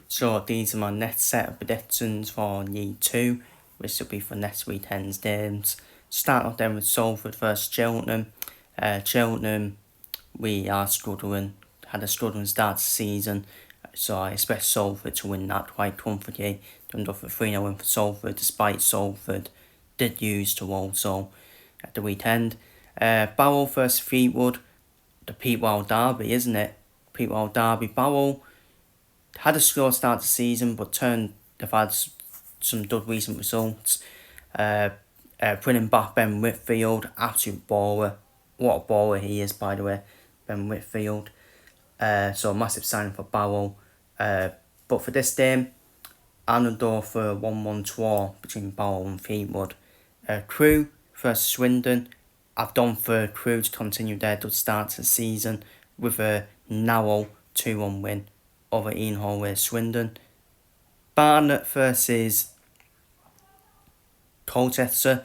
So these are my next set of predictions for League 2, which will be for next weekend's games. Start off then with Salford versus Cheltenham. Cheltenham, we are struggling, had a struggling start to the season, so I expect Salford to win that quite comfortably. Turned off a 3-0 win for Salford, despite Salford did use to Walsall at the weekend. Barrow versus Fleetwood, the Peterborough derby, isn't it? Peterborough derby. Barrow had a slow start to the season, but they've had some good recent results. Bringing back Ben Whitfield, absolute baller. What a baller he is, by the way, Ben Whitfield. So a massive signing for Barrow. But for this game, I'm going to go for a 1-1 draw between Barrow and Fleetwood. Crewe versus Swindon. I've done for Crewe to continue their good start to the season with a narrow 2-1 win over Ian Holloway Swindon. Barnet versus Colchester.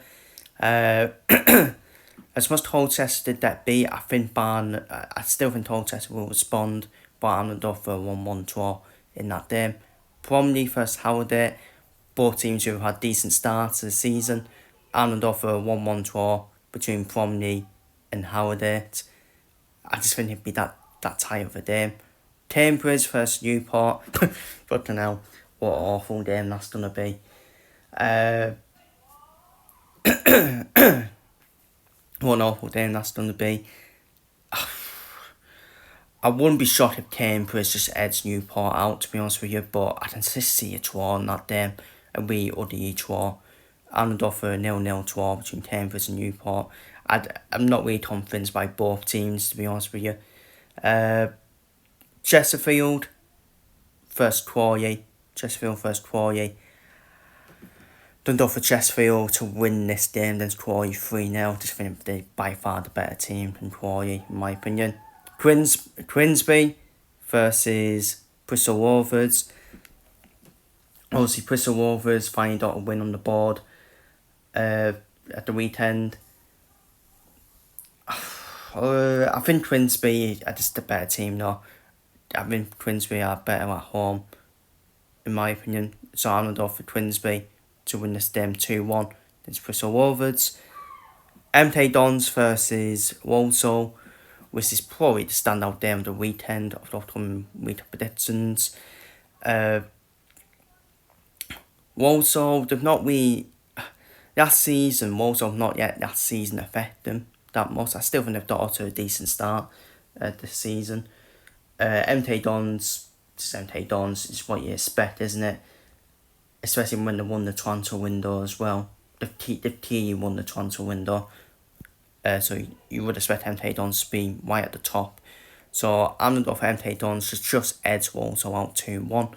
As much Colchester did that beat, I still think Colchester will respond, but I'm going to go for a 1-1 draw in that game. Bromley versus Harrogate. Both teams who have had decent starts to the season. I'm going to go for a 1-1 draw between Bromley and Harrogate. I just think it'd be that tight of a game. Cambridge versus Newport. Fucking hell, what an awful game that's going to be. What an awful game that's going to be. I wouldn't be shocked if Cambridge just edged Newport out, to be honest with you, but I can just see a draw in that game. A wee ugly draw. I'm going to go for a 0-0 draw between Cambridge and Newport. I'm not really convinced by both teams, to be honest with you. Chesterfield versus Crawley. Don't go for Chesterfield to win this game against Crawley 3-0. Just think they're by far the better team than Crawley, in my opinion. Grimsby versus Bristol Rovers. Obviously, Bristol Rovers finally got a win on the board at the weekend. I think Grimsby are just a better team though. I think Grimsby are better at home, in my opinion. So I'm going to go for Grimsby to win this game 2-1 against Bristol Rovers. MK Dons versus Walsall, which is probably the standout game of the weekend of the upcoming week of predictions. Walsall, they've not really... Last season, Walsall have not yet last season affect them that much. I still think they've got off to a decent start this season. MK Dons, just MK Dons, is what you expect, isn't it? Especially when they won the transfer window as well. They've clearly won the transfer window. So you would expect MK Dons to be right at the top. So I'm going to go for MK Dons to just edge Walsall out 2-1.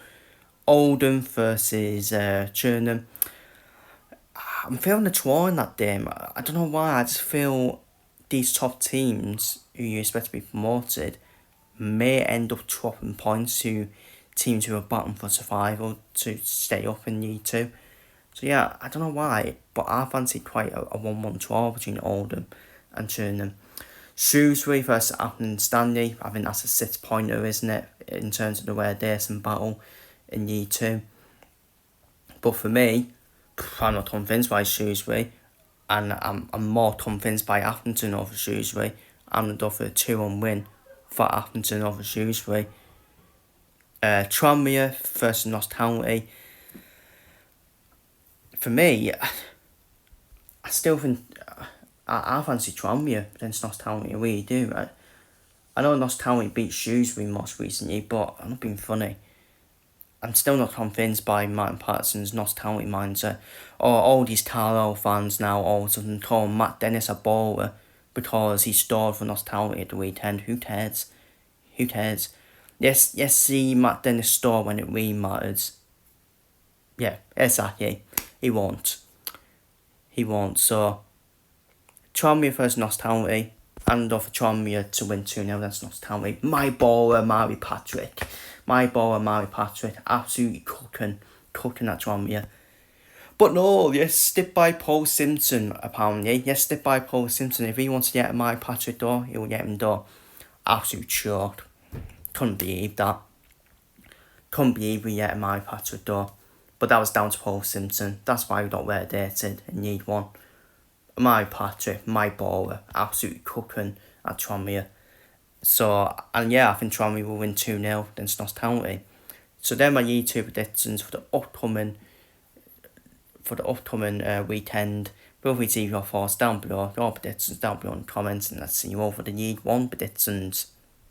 Oldham versus Churnham. I'm feeling the draw in that game. I don't know why. I just feel these top teams who you expect to be promoted may end up dropping points to teams who are battling for survival to stay up in League 2. So yeah, I don't know why, but I fancy quite a 1-1 draw between Oldham and Churnham. Shrewsbury versus Appleton Stanley. I think that's a 6-pointer, isn't it, in terms of the way they're some battle in League 2. But for me, I'm not convinced by Shrewsbury, and I'm more convinced by Appleton over Shrewsbury. I'm going to go for a 2-1 win for Appleton over Shrewsbury. Tranmere versus Notts County. For me, I still think I fancy Tranmere against Notts County. I really do. I know Notts County beat Shrewsbury most recently, but I'm not being funny. I'm still not convinced by Martin Patterson's Notts County mindset. Or all these Carlisle fans now all of a sudden call Matt Dennis a baller because he scored for Notts County at the weekend. Who cares? Who cares? Yes, see Matt Dennis score when it really matters. Yeah, exactly. He won't. So, Tranmere versus Notts County. And off for Tranmere to win 2-0 against Notts County. My baller, Mari Patrick. Absolutely cooking at Tranmere. But no, yes, stick by Paul Simpson, apparently. Yes, stick by Paul Simpson. If he wants to get Mari Patrick door, he'll get him door. Absolute shocked. Couldn't believe that. couldn't be either yet in my patch with though. But that was down to Paul Simpson. That's why we got relegated in League One. My Patrick, my baller, absolutely cooking at Tranmere. So, and yeah, I think Tranmere will win 2-0 against Notts County. So then my YouTube predictions for the upcoming weekend. Feel free to leave your thoughts down below, your predictions down below in the comments, and let's see you over the League One predictions.